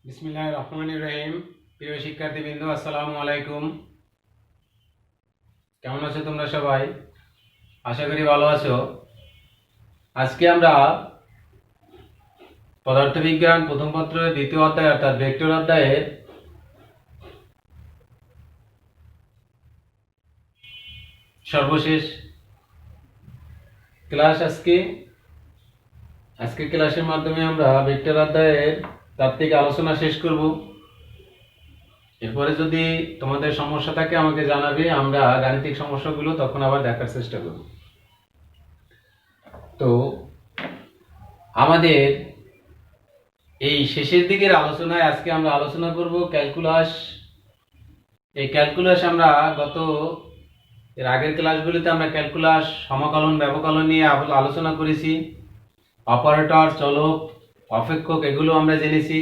বিসমিল্লাহির রহমানির রহিম। প্রিয় শিক্ষার্থীবৃন্দ, আসসালামু আলাইকুম। কেমন আছো তোমরা সবাই? আশা করি ভালো আছো। আজকে আমরা পদার্থবিজ্ঞান প্রথম পত্রের দ্বিতীয় অধ্যায় অর্থাৎ ভেক্টর অধ্যায়ের সর্বশেষ ক্লাস। আজকে ক্লাসের মাধ্যমে আমরা ভেক্টর অধ্যায়ের তাত্ত্বিক আলোচনা শেষ করব। এরপরে যদি তোমাদের সমস্যা থাকে আমাকে জানাবে, আমরা গাণিতিক সমস্যাগুলো তখন আবার দেখার চেষ্টা করব। তো আমাদের এই শেষের দিকের আলোচনায় আজকে আমরা আলোচনা করব ক্যালকুলাস। এই ক্যালকুলাস আমরা এর আগের ক্লাসগুলিতে আমরা ক্যালকুলাস, সমাকলন, ব্যবকলন নিয়ে আলোচনা করেছি। অপারেটর, চলক, অপেক্ষক এগুলো আমরা জেনেছি।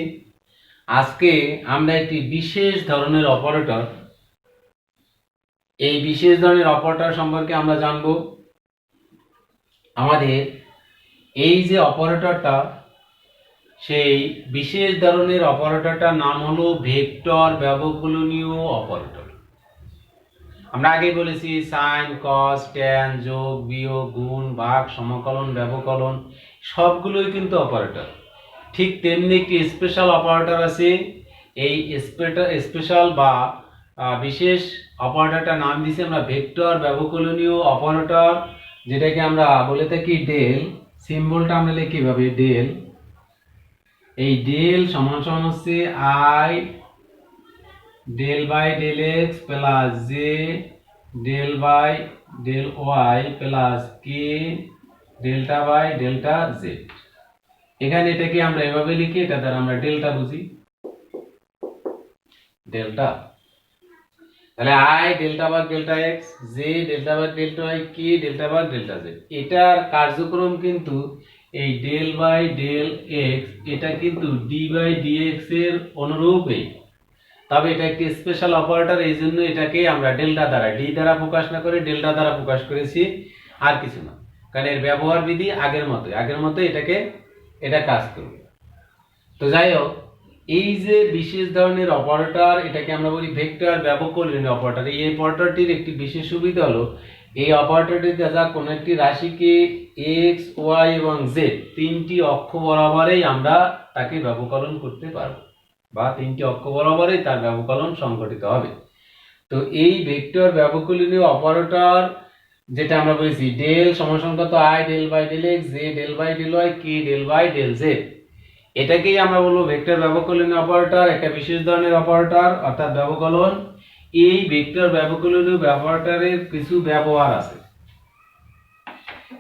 আজকে আমরা একটি বিশেষ ধরনের অপারেটর, এই বিশেষ ধরনের অপারেটর সম্পর্কে আমরা জানব। আমাদের এই যে অপারেটরটা, সেই বিশেষ ধরনের অপারেটরটার নাম হলো ভেক্টর ব্যবকলনীয় অপারেটর। আমরা আগে বলেছি সাইন, কস, ট্যান, যোগ, বিয়োগ, গুণ, ভাগ, সমাকলন, ব্যবকলন সবগুলোই কিন্তু অপারেটর। ঠিক তেমনি একটি স্পেশাল অপারেটর আছে। এই স্পেশাল বা বিশেষ অপারেটরটার নাম দিয়েছি আমরা ভেক্টর ব্যবকলনীয় অপারেটর, যেটাকে আমরা বলে থাকি ডেল। সিম্বলটা আমরা লিখি কিভাবে, ডেল। এই ডেল সমান সমান হচ্ছে i del by del x plus J del by del Y plus K delta by delta z. এখানে এটাকে আমরা এভাবে লিখি, এটা দ্বারা আমরা ডেল্টা বুঝি, ডেল্টা। তাহলে আই ডেল্টা ভাগ ডেল্টা এক্স, জে ডেল্টা ভাগ ডেল্টা ওয়াই, কে ডেল্টা ভাগ ডেল্টা জেড। এটার কার্যক্রম কিন্তু এই ডেল বাই ডেল এক্স, এটা কিন্তু ডি বাই ডি এক্স এর অনুরূপই। তবে এটা একটি স্পেশাল অপারেটর, এই জন্য এটাকে আমরা ডেল্টা দ্বারা, ডি দ্বারা প্রকাশ না করে ডেল্টা দ্বারা প্রকাশ করেছি, আর কিছু না। কারণ এর ব্যবহার বিধি আগের মতো এটা কাজ করবে। তো যাই হোক, এই যে বিশেষ ধরনের অপারেটর, এটাকে আমরা বলি ভেক্টর ব্যবকলনীয় অপারেটর। এই অপারেটরটির একটি বিশেষ সুবিধা হলো, এই অপারেটরটি দ্বারা কোনো একটি রাশিকে এক্স, ওয়াই এবং জেড তিনটি অক্ষ বরাবরেই আমরা তাকে ব্যবকলন করতে পারবো, বা তিনটি অক্ষ বরাবরই তার ব্যবকলন সংঘটিত হবে। তো এই ভেক্টর ব্যবকলনীয় অপারেটর, যেটা আমরা বলেছি ডেল সমান কত, I del by del x, j del by del y, k del by del z, এটাকেই আমরা বলবো ভেক্টর ব্যবকলনীয় অপারেটর। একটা বিশেষ ধরনের অপারেটর অর্থাৎ ব্যবকলন। এই ভেক্টর ব্যবকলনীয় অপারেটরের কিছু ব্যবহার আছে,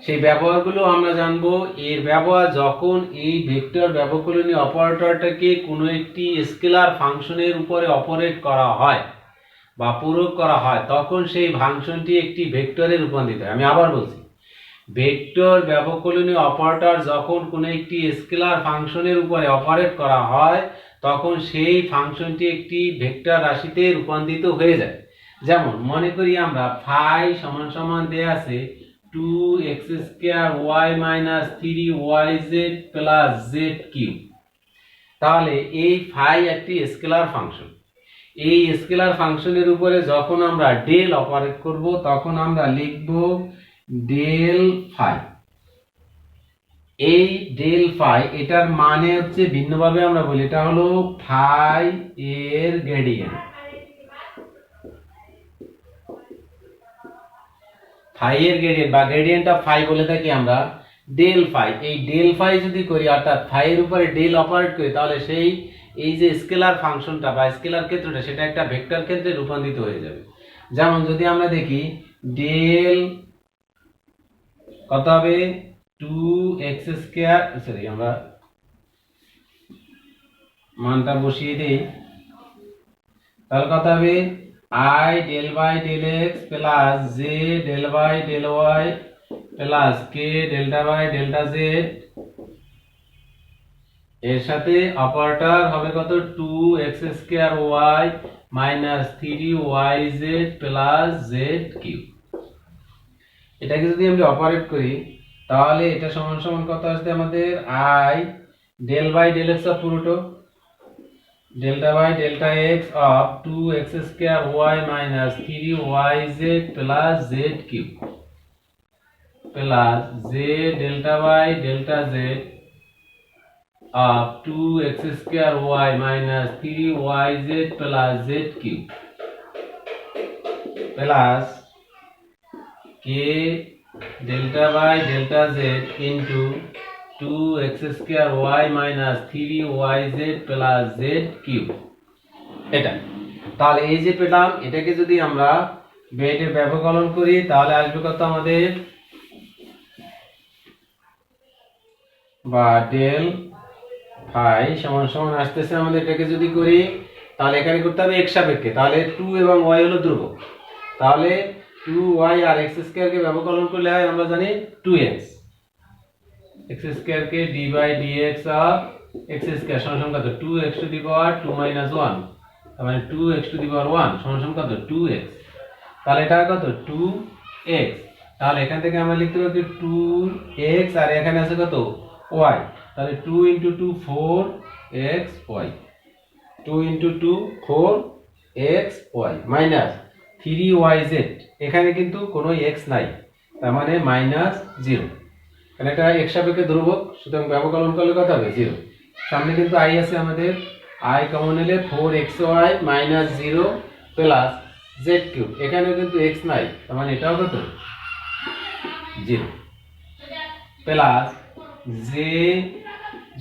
সেই ব্যবহারগুলো আমরা জানবো। এর ব্যবহার যখন এই ভেক্টর ব্যবকলনীয় অপারেটরটাকে কোনো একটি স্কেলার ফাংশনের উপরে অপারেট করা হয় বা প্রয়োগ করা হয়, তখন সেই ফাংশনটি একটি ভেক্টরে রূপান্তরিত হয়। আমি আবার বলছি, ভেক্টর ব্যবকলনীয় অপারেটর যখন কোনো একটি স্কেলার ফাংশনের উপরে অপারেট করা হয়, তখন সেই ফাংশনটি একটি ভেক্টর রাশিতে রূপান্তরিত হয়ে যায়। যেমন মনে করি আমরা ফাই সমান সমান দেয়া আছে 2x² y - 3yz plus z³ তাহলে এই ফাই একটি স্কেলার ফাংশন। এই স্কেলার ফাংশনের উপরে যখন আমরা ডেল অপারেট করব, তখন আমরা লিখব ডেল ফাই। এই ডেল ফাই, এটার মানে হচ্ছে ভিন্নভাবে আমরা বলি, এটা হলো ফাই এর গ্রেডিয়েন্ট। ফাই এর গ্রেডিয়েন্ট বা গ্রেডিয়েন্ট অফ ফাই বলে থাকি আমরা ডেল ফাই। এই ডেল ফাই যদি করি, অর্থাৎ ফাই এর উপরে ডেল অপারেট করি, তাহলে এই যে স্কেলার ফাংশনটা বা স্কেলার ক্ষেত্রটা, সেটা একটা ভেক্টর ক্ষেত্রে রূপান্তরিত হয়ে যাবে। যেমন যদি আমরা দেখি ডেল কত হবে 2x², সরি আমরা মানটা বসিয়ে দেই, তাহলে কত হবে i del by del x plus J del by del Y plus K delta by delta z. এর সাথে অপারেটর হবে কত 2x² y - 3yz plus z³ এটাকে যদি আমরা অপারেট করি, তাহলে এটা সমান সমান কত আসবে আমাদের i del by del x পুরোটা delta by delta x of 2x square y minus 3yz plus z cube plus z delta by delta z of 2x square y minus 3yz plus z cube plus k delta by delta z into 2x square y minus 3yz plus z cube এটা তাহলে এই যে পেলাম এটাকে যদি আমরা বেডের ব্যবকলন করি তাহলে আসবে কত আমাদের বা ডেল ফাই সমান সমান আসতেছে আমাদের এটাকে যদি করি তাহলে এখানে করতে হবে x সাপেক্ষে তাহলে 2 এবং y হলো ধ্রুবক তাহলে 2y আর x স্কয়ার কে ব্যবকলন করলে হয় আমরা জানি 2x x square K d by dx of x square সমান কত 2x to the power 2 minus 1 তার মানে 2x টু দি পাওয়ার 1 সমান কত 2x তাহলে এটা কত 2x তাহলে এখান থেকে আমরা লিখতে পারি 2x আর এখানে আছে কত y তাহলে 2 into 2 4xy 2 into 2 4xy minus 3yz এখানে কিন্তু কোনো x নাই তার মানে মাইনাস 0 কারণ এটা x সাপেক্ষে ধ্রুবক সুতরাং ব্যবকলন করলে কত হবে 0 সামনে কিন্তু i আছে আমাদের i কমন নিলে 4xy minus 0 plus z cube এখানেও কিন্তু x নাই তার মানে এটাও কত 0 প্লাস z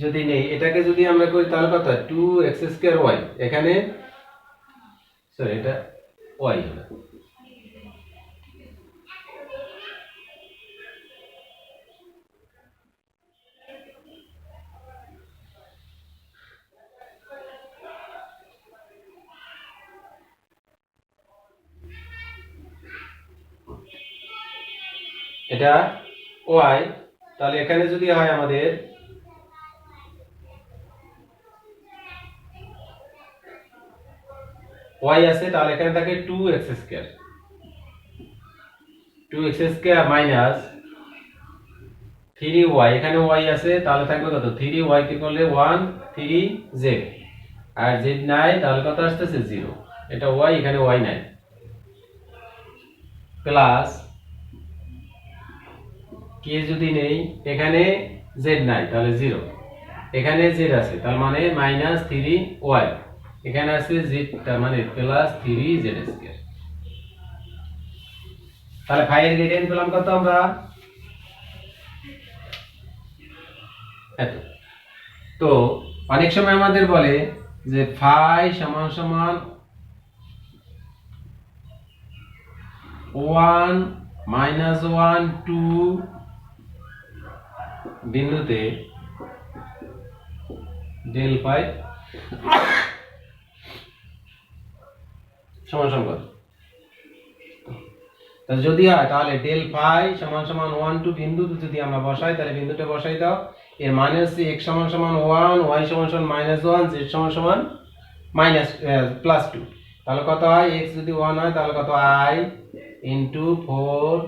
যদি নেই এটাকে যদি আমরা করি তাহলে কত 2x স্কয়ার y এখানে সরি এটা y হবে এটা y তাহলে এখানে যদি হয় আমাদের y আছে তাহলে এখানে থাকে 2x স্কয়ার মাইনাস 3y এখানে y আছে তাহলে থাকবে কত 3y কে করলে 1 3z আর z নাই তাহলে কত আসতেছে 0 এটা y এখানে y নাই প্লাস k যদি নেই এখানে z নাই তাহলে 0 এখানে z আছে তার মানে মাইনাস 3y এখানে আছে z তার মানে প্লাস 3z স্কয়ার তাহলে ফাই এর গ্রেডিয়েন্ট পেলাম কত আমরা এত তো অনেক সময় আমাদের বলে যে ফাই সমান সমান 1 মাইনাস 1 2 বিন্দুতে ডেল ফাই সমান সমান কত তাহলে যদি হয় তাহলে ডেল ফাই সমান সমান 1 2 বিন্দুতে যদি আমরা বসাই তাহলে বিন্দুটা বসাই দাও এর মানে হচ্ছে x সমান সমান 1 y সমান সমান -1 z সমান সমান মাইনাস প্লাস 2 তাহলে কত হয় x যদি 1 হয় তাহলে কত i ইনটু 4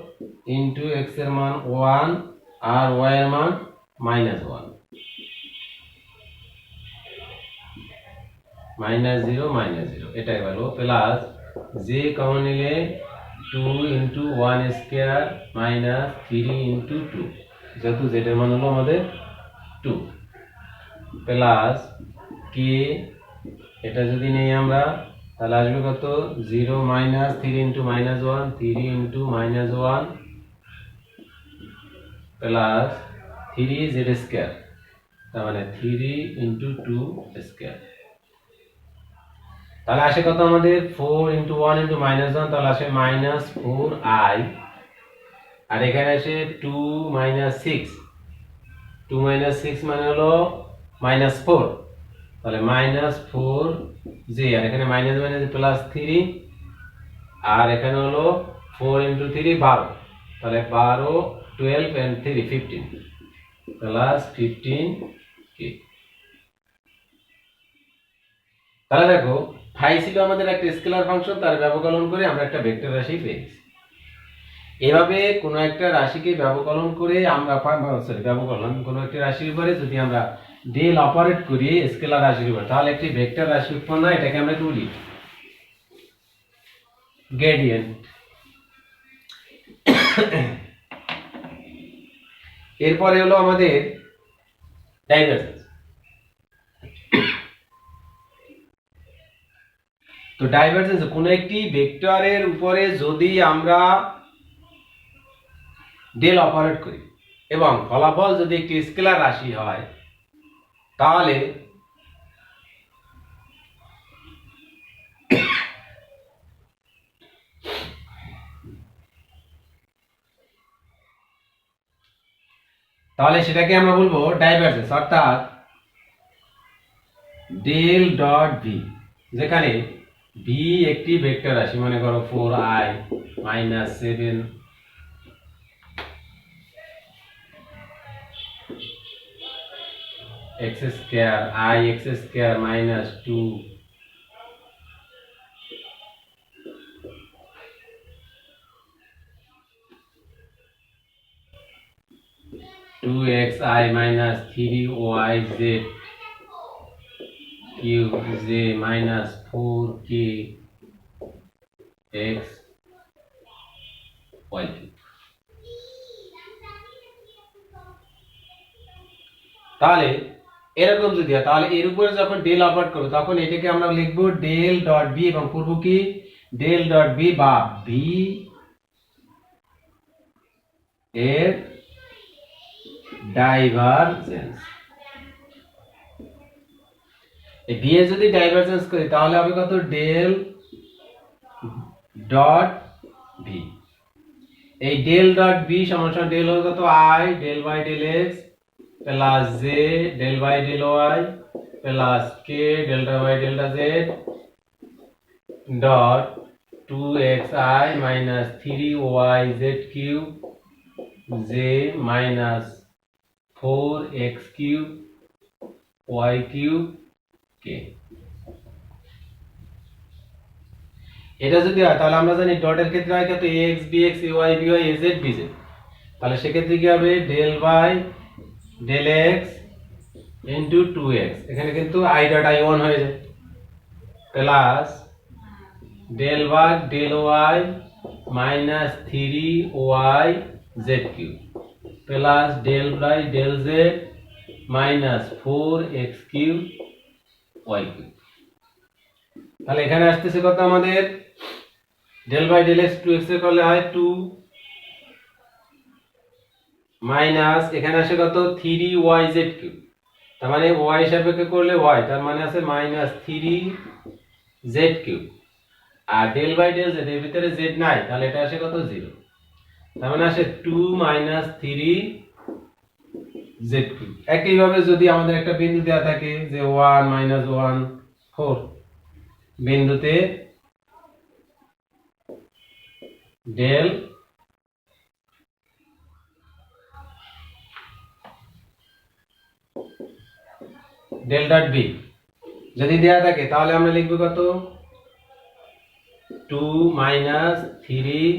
ইনটু x এর মান 1 আর y এর মান -1 -0 এটাই হলো প্লাস j কমন নিলে 2 into 1 square minus 3 into 2 যেহেতু z এর মান হলো আমাদের 2 প্লাস k এটা যদি নেই আমরা তাহলে আসবে কত 0 minus 3 into -1 3 into -1 plus 3z square তার মানে 3 into 2 স্কয়ার তাহলে আসে কত আমাদের 4 into 1 into -1 তাহলে আসে -4i আর এখানে আসে 2 6 2 6 মানে হলো -4 তাহলে -4j আর এখানে মাইনাস মাইনাস প্লাস 3 আর এখানে হলো 4 into 3 12 তাহলে 12 12 and 3 15 প্লাস 15k তাহলে দেখো ফাই ছিল আমাদের একটা স্কেলার ফাংশন তার ব্যবকলন করে আমরা একটা ভেক্টর রাশি পেয়েছি এভাবে কোনো একটা রাশিকে ব্যবকলন করে আমরা ব্যবকলন কোনো একটা রাশির উপরে যদি আমরা ডেল অপারেট করি স্কেলার রাশির উপর, তাহলে একটি ভেক্টর রাশি উৎপন্ন হয়, এটাকে আমরা কি বলি? গ্রেডিয়েন্ট। এরপরে হলো আমাদের ডাইভারজেন্স। তো ডাইভারজেন্স কোন একটি ভেক্টরের উপরে যদি আমরা ডেল অপারেট করি এবং ফলাফল যদি একটি স্কেলার রাশি হয়, তাহলে সেটাকে আমরা বলবো ডাইভারজেন্স, অর্থাৎ ডেল ডট ভি, যেখানে ভি একটি ভেক্টর রাশি, মনে করো 4i - 7 x square I x square - 2 2xi - 3yz cube z - 4k x y cube। তাহলে এরকম যদি হয়, তাহলে এর উপরে যখন ডেল অপারেট করব তখন এটাকে আমরা লিখব ডেল ডট বি, এবং করব কি ডেল ডট বি বা ভি এর ডাইভারজেন্স। এই ভি এর যদি ডাইভারজেন্স করি তাহলে হবে কত? Del dot V. এই ডেল ডট বি সমান ডেল হবে কত? I del by del x plus J del by del Y plus K delta by delta Z dot 2xi - 3yz cube z - 4x cube y cube K. এটা যদি হয় তাহলে আমরা জানি ডটের ক্ষেত্রে হয় কত? ax bx ay by az bz। তাহলে সেক্ষেত্রে কি হবে? Del by del x into 2x, এখানে কিন্তু i ডট i 1 হয়ে যায়, plus del by del y minus 3yz cube plus del by del z minus 4x cube y cube. তাহলে এখানে আসতেছে কত আমাদের? Del by del x 2x এর করলে হয় 2 মাইনাস এখানে আসে কত? 3yz কিউব, তার মানে y সাপেক্ষে করলে y, তার মানে আছে মাইনাস 3z কিউব। আর ডেল বাই ডেল z এর ভিতরে z নাই, তাহলে এটা আসে কত? 0, তার মানে আসে 2 মাইনাস 3z কিউব। একই ভাবে যদি আমাদের একটা বিন্দু দেওয়া থাকে যে 1 মাইনাস 1 4, বিন্দুতে ডেল ডেল ডট বি যদি দেওয়া থাকে তাহলে আমরা লিখব কত? 2 মাইনাস 3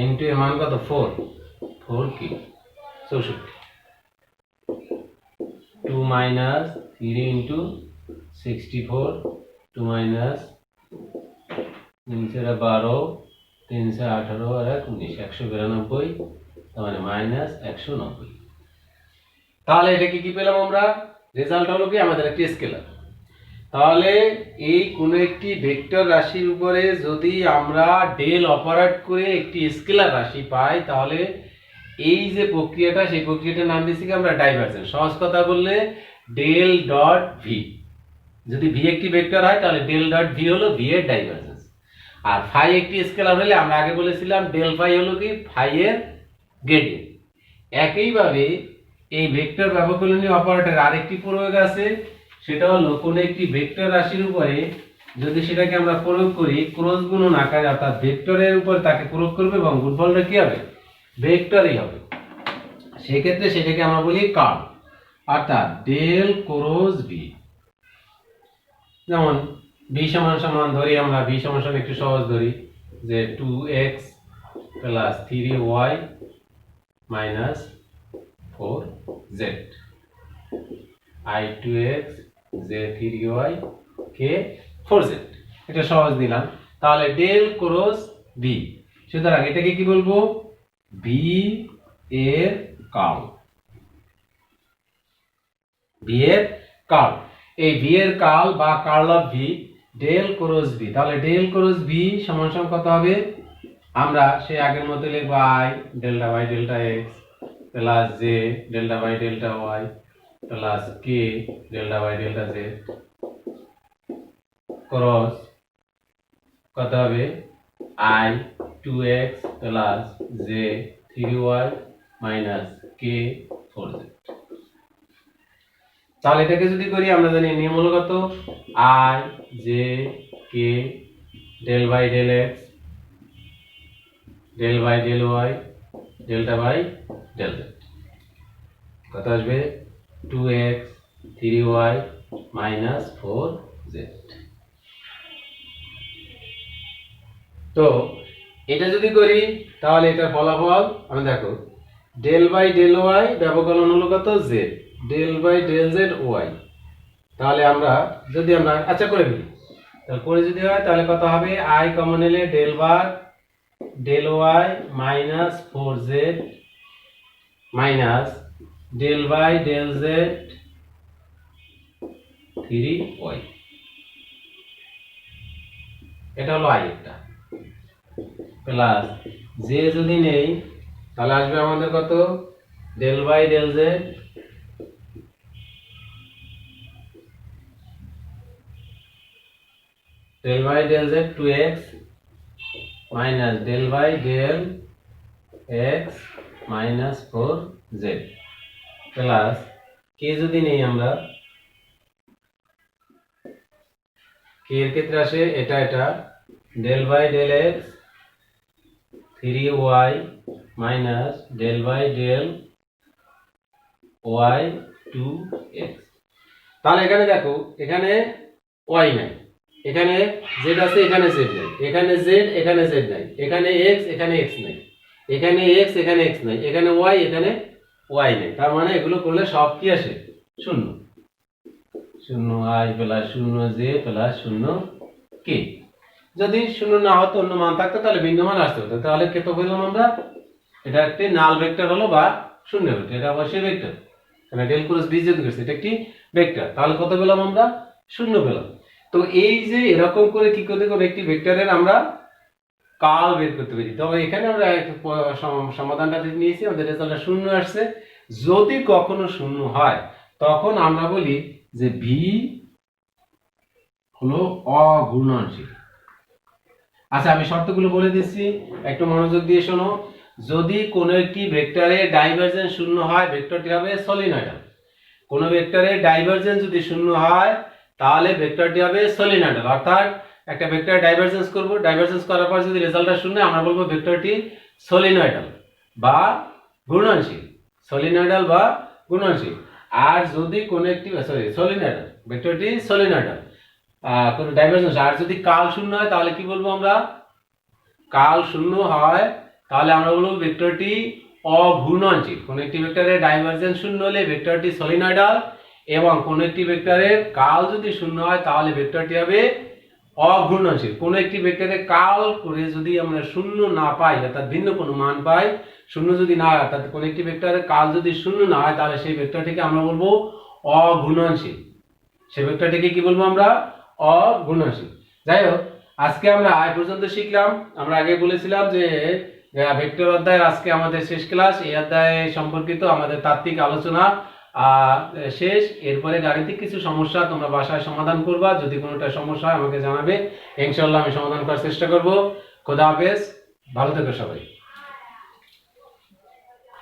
ইনটু এর মান কত? 4 কি 64, 2 মাইনাস 3 ইনটু 64, 2 মাইনাস 12 318 আর 19 192, তার মানে মাইনাস 190। তাহলে এটাকে কি পেলাম আমরা? রেজাল্ট হলো কি আমাদের একটি স্কেলার। তাহলে এই কোন একটি ভেক্টর রাশির উপরে যদি আমরা ডেল অপারেট করে একটি স্কেলার রাশি পাই, তাহলে এই যে প্রক্রিয়াটা, সেই প্রক্রিয়াটার নাম দিয়েছি কি আমরা ডাইভারজেন্স। সহজ কথা বললে ডেল ডট ভি, যদি ভি একটি ভেক্টর হয় তাহলে ডেল ডট ভি হলো ভি এর ডাইভারজেন্স। আর ফাই একটি স্কেলার হলে আমরা আগে বলেছিলাম ডেল ফাই হলো কি ফাই এর গ্রেডিয়েন্ট। একইভাবে এই ভেক্টর ব্যবকলনীয় অপারেটর আরেকটি প্রয়োগ আছে, সেটা হলো কোন একটি ভেক্টর রাশির উপরে যদি সেটাকে আমরা প্রয়োগ করি ক্রস গুণন আকারে, অর্থাৎ ভেক্টরের উপর তাকে প্রয়োগ করবে এবং গুণফলটা কি হবে? ভেক্টরই হবে। সেই ক্ষেত্রে সেটাকে আমরা বলি কার্ল, অর্থাৎ ডেল ক্রস ভি। যেমন ভি সমান সমান ধরি আমরা, ভি সমান সমান একটু সহজ ধরি যে 2x plus 3y minus 4z। Z, I 2x J 3y K 4z। এটা সহজ দিলাম। তাহলে ডেল ক্রস বি, সুতরাং এটাকে কি বলবো, বি এর কার্ল, বি এর কার্ল। এই বি এর কার্ল বা curl of V del cross B. তাহলে ডেল ক্রস বি সমান সমান কত হবে, আমরা সেই আগের মতো লিখবো i delta by delta x plus j delta by delta y plus K delta by delta z cross কত হবে i 2x plus j 3y minus k 4z। তাহলে এটাকে যদি করি আমরা জানি নিয়ম হলো কত, i j k del by del x del by del y delta by del z কত আসবে 2x 3y মাইনাস 4z। তো এটা যদি করি তাহলে এটার ফলাফল আমি দেখো ডেল বাই ডেল ওয়াই ব্যবকলন হলো কত z, del by del z y. তাহলে আমরা যদি আমরা আচ্ছা করে ফেলি, তাহলে করে যদি হয় তাহলে কত হবে আই কমন এলে del by del y minus 4z minus del by del z 3y। এটা হলো আই একটা, প্লাস জে যদি নেই তাহলে আসবে আমাদের কত del by del Z del by del Z 2x minus del by del X minus 4z plus K যদি নেই আমরা, কে এর ক্ষেত্রে আসে এটা এটা del by del X 3y minus del by del Y 2x। তাহলে এখানে দেখো এখানে y নাই, এখানে z আছে, এখানে z নাই, এখানে z এখানে z নাই, এখানে x এখানে x নাই, এখানে x এখানে x নাই, এখানে y এখানে y নাই। তার মানে এগুলো করলে সব কি আসে শূন্য, শূন্য i প্লাস শূন্য j প্লাস শূন্য k। যদি শূন্য না হতো অন্য মান থাকতো তাহলে ভিন্ন মান আসতে হতো। তাহলে কত পেলাম আমরা, এটা একটি নাল ভেক্টর হলো বা শূন্য ভেক্টর, এটা অবশ্যই ভেক্টর, কারণ ডেল ক্রস বি যেহেতু করছে এটা একটি ভেক্টর। তাহলে কত পেলাম আমরা, শূন্য পেলাম। তো এই যে এরকম করে কি করতে করে একটি ভেক্টরের আমরা কার্ল বের করতে পারি। তবে এখানে আমরা সমাধানটা নিয়েছি, আমাদের রেজাল্টটা শূন্য আসছে। যদি কখনো শূন্য হয় তখন আমরা বলি যে ভি হলো অঘূর্ণনশীল। আচ্ছা আমি শর্তগুলো বলে দিচ্ছি, একটু মনোযোগ দিয়ে শোনো। যদি কোনো একটি ভেক্টরের ডাইভারজেন্স শূন্য হয় ভেক্টরটি হবে সলিনয়েডাল। কোনো ভেক্টরের ডাইভারজেন্স যদি শূন্য হয় তাহলে ভেক্টরটি হবে সলিনয়েডাল। অর্থাৎ একটা ভেক্টরের ডাইভারজেন্স করব, ডাইভারজেন্স করার পর যদি রেজাল্টটা শূন্য আমরা বলবো ভেক্টরটি সলিনয়েডাল বা ঘূর্ণনশীল, সলিনয়েডাল বা ঘূর্ণনশীল। আর যদি কোনো একটি সলিনয়েডাল, ভেক্টরটি সলিনয়েডাল কোনো ডাইভারজেন্স। আর যদি কাল শূন্য হয় তাহলে কি বলবো আমরা, কাল শূন্য হয় তাহলে আমরা বলবো ভেক্টরটি অঘূর্ণনশীল। কোন একটি ভেক্টরের ডাইভারজেন্স শূন্য হলে ভেক্টরটি সলিনয়েডাল, এবং কোন একটি ভেক্টরের কাল যদি শূন্য হয় তাহলে ভেক্টরটি হবে অঘূর্ণনশীল। কোন একটি ভেক্টরের কাল করে যদি আমরা শূন্য না পাই অর্থাৎ ভিন্ন কোনো মান পাই, শূন্য যদি না হয় অর্থাৎ কোন একটি ভেক্টরের কাল যদি শূন্য না হয় তাহলে সেই ভেক্টরটিকে আমরা বলবো অঘূর্ণনশীল। সেই ভেক্টরটিকে কি বলবো আমরা, অঘূর্ণনশীল। যাই হোক, আজকে আমরা আই পর্যন্ত শিখলাম। আমরা আগে বলেছিলাম যে ভেক্টর অধ্যায়ের আজকে আমাদের শেষ ক্লাস। এই অধ্যায় সম্পর্কিত আমাদের তাত্ত্বিক আলোচনা শেষ। এরপরে গাণিতিক কিছু সমস্যা তোমরা বাসায় সমাধান করবা। যদি কোনোটা সমস্যা হয় আমাকে জানাবে, ইনশাআল্লাহ আমি সমাধান করার চেষ্টা করব। খোদা হাফেজ, ভালো থেকো সবাই।